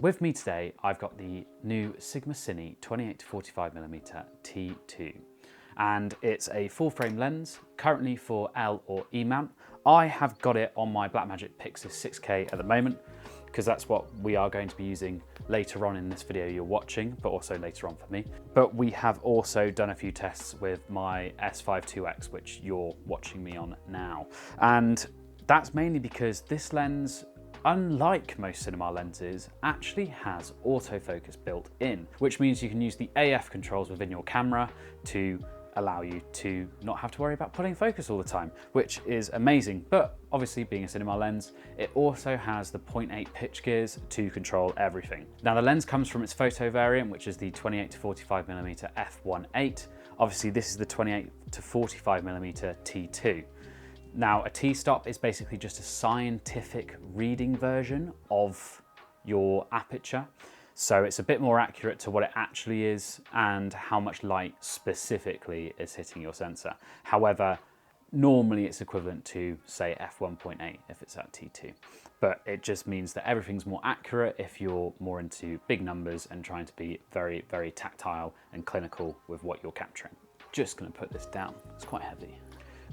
With me today, I've got the new Sigma-Cine 28-45mm T2. And it's a full frame lens, currently for L or E mount. I have got it on my Blackmagic Pixis 6K at the moment, because that's what we are going to be using later on in this video you're watching, but also later on for me. But we have also done a few tests with my S5 which you're watching me on now. And that's mainly because this lens, unlike most cinema lenses, actually has autofocus built in, which means you can use the AF controls within your camera to allow you to not have to worry about pulling focus all the time, which is amazing. But obviously, being a cinema lens, it also has the 0.8 pitch gears to control everything. Now, the lens comes from its photo variant, which is the 28-45mm f1.8. Obviously, this is the 28-45mm T2. Now, a T-stop is basically just a scientific reading version of your aperture. So it's a bit more accurate to what it actually is and how much light specifically is hitting your sensor. However, normally it's equivalent to, say, f1.8 if it's at T2. But it just means that everything's more accurate if you're more into big numbers and trying to be very, very tactile and clinical with what you're capturing. Just gonna put this down, it's quite heavy.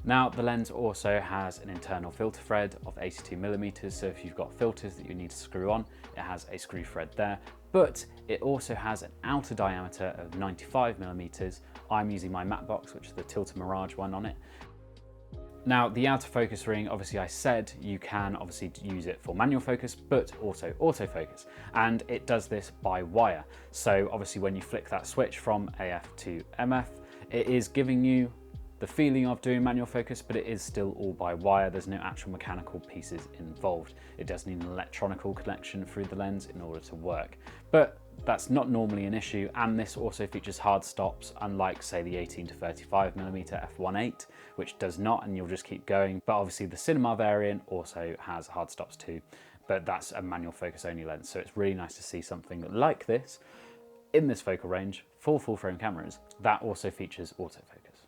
Now, the lens also has an internal filter thread of 82mm, so if you've got filters that you need to screw on, it has a screw thread there, but it also has an outer diameter of 95mm. I'm using my matte box, which is the Tilta Mirage one on it. Now, the outer focus ring, obviously I said you can obviously use it for manual focus, but also autofocus, and it does this by wire. So obviously when you flick that switch from AF to MF, it is giving you the feeling of doing manual focus, but it is still all by wire. There's no actual mechanical pieces involved. It does need an electronical connection through the lens in order to work. But that's not normally an issue, and this also features hard stops, unlike, say, the 18-35mm f1.8, which does not, and you'll just keep going. But obviously the cinema variant also has hard stops too, but that's a manual focus only lens. So it's really nice to see something like this in this focal range for full frame cameras that also features autofocus.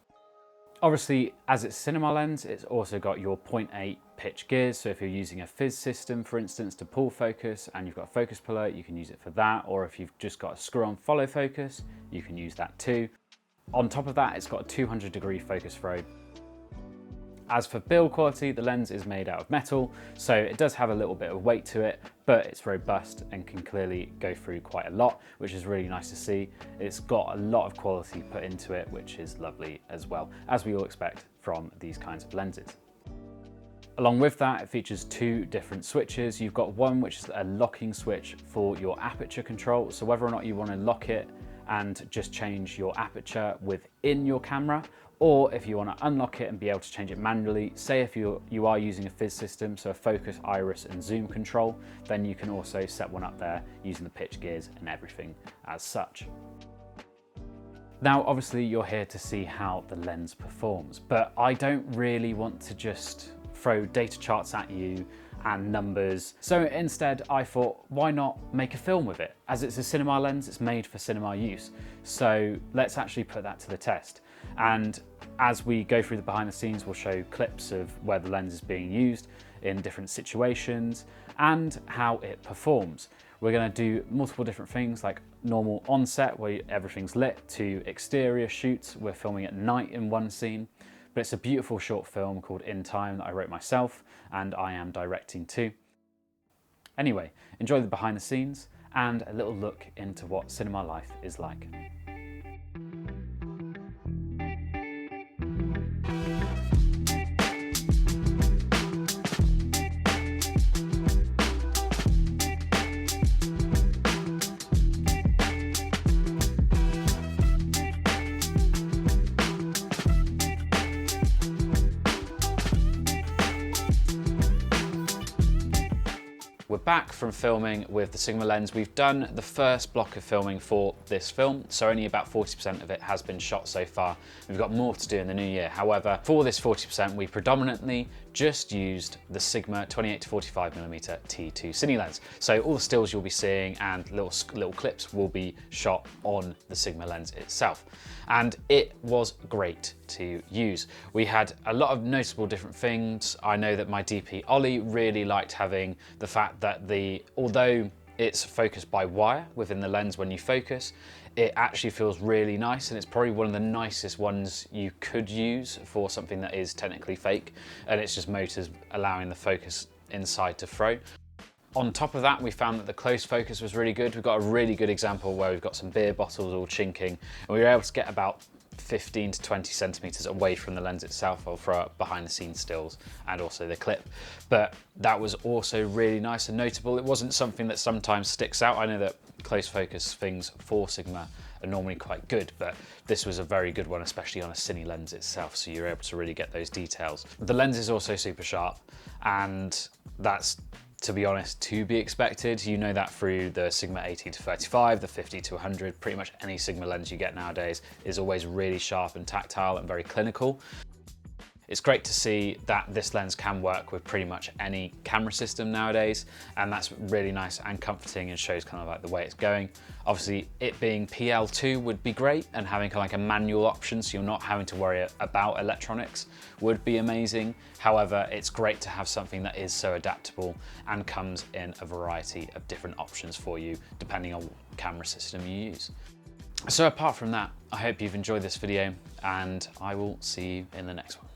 Obviously, as it's a cinema lens, it's also got your 0.8 pitch gears. So if you're using a fizz system, for instance, to pull focus and you've got a focus puller, you can use it for that. Or if you've just got a screw-on follow focus, you can use that too. On top of that, it's got a 200-degree focus throw. As for build quality, the lens is made out of metal, so it does have a little bit of weight to it, but it's robust and can clearly go through quite a lot, which is really nice to see. It's got a lot of quality put into it, which is lovely as well, as we all expect from these kinds of lenses. Along with that, it features two different switches. You've got one which is a locking switch for your aperture control, so whether or not you want to lock it and just change your aperture within your camera, or if you want to unlock it and be able to change it manually, say if you are using a fizz system, so a focus, iris and zoom control, then you can also set one up there using the pitch gears and everything as such. Now, obviously you're here to see how the lens performs, but I don't really want to just throw data charts at you and numbers. So instead I thought, why not make a film with it? As it's a cinema lens, it's made for cinema use. So let's actually put that to the test. And as we go through the behind the scenes, we'll show clips of where the lens is being used in different situations and how it performs. We're going to do multiple different things, like normal on-set where everything's lit, to exterior shoots. We're filming at night in one scene. But it's a beautiful short film called In Time that I wrote myself and I am directing too. Anyway, enjoy the behind the scenes and a little look into what cinema life is like. We're back from filming with the Sigma lens. We've done the first block of filming for this film, so only about 40% of it has been shot so far. We've got more to do in the new year. However, for this 40%, we predominantly just used the Sigma 28-45mm T2 Cine Lens. So all the stills you'll be seeing and little clips will be shot on the Sigma lens itself. And it was great to use. We had a lot of noticeable different things. I know that my DP Ollie really liked having the fact that although it's focused by wire within the lens when you focus. It actually feels really nice, and it's probably one of the nicest ones you could use for something that is technically fake, and it's just motors allowing the focus inside to throw. On top of that, we found that the close focus was really good. We've got a really good example where we've got some beer bottles all chinking, and we were able to get about 15 to 20 centimeters away from the lens itself. I'll throw up behind the scenes stills and also the clip. But that was also really nice and notable. It wasn't something that sometimes sticks out. I know that close focus things for Sigma are normally quite good, but this was a very good one, especially on a Cine lens itself, so you're able to really get those details. The lens is also super sharp, and that's, to be honest, to be expected. You know that through the Sigma 80 to 35, the 50 to 100, pretty much any Sigma lens you get nowadays is always really sharp and tactile and very clinical. It's great to see that this lens can work with pretty much any camera system nowadays, and that's really nice and comforting and shows kind of like the way it's going. Obviously, it being PL2 would be great, and having kind of like a manual option so you're not having to worry about electronics would be amazing. However, it's great to have something that is so adaptable and comes in a variety of different options for you depending on what camera system you use. So apart from that, I hope you've enjoyed this video, and I will see you in the next one.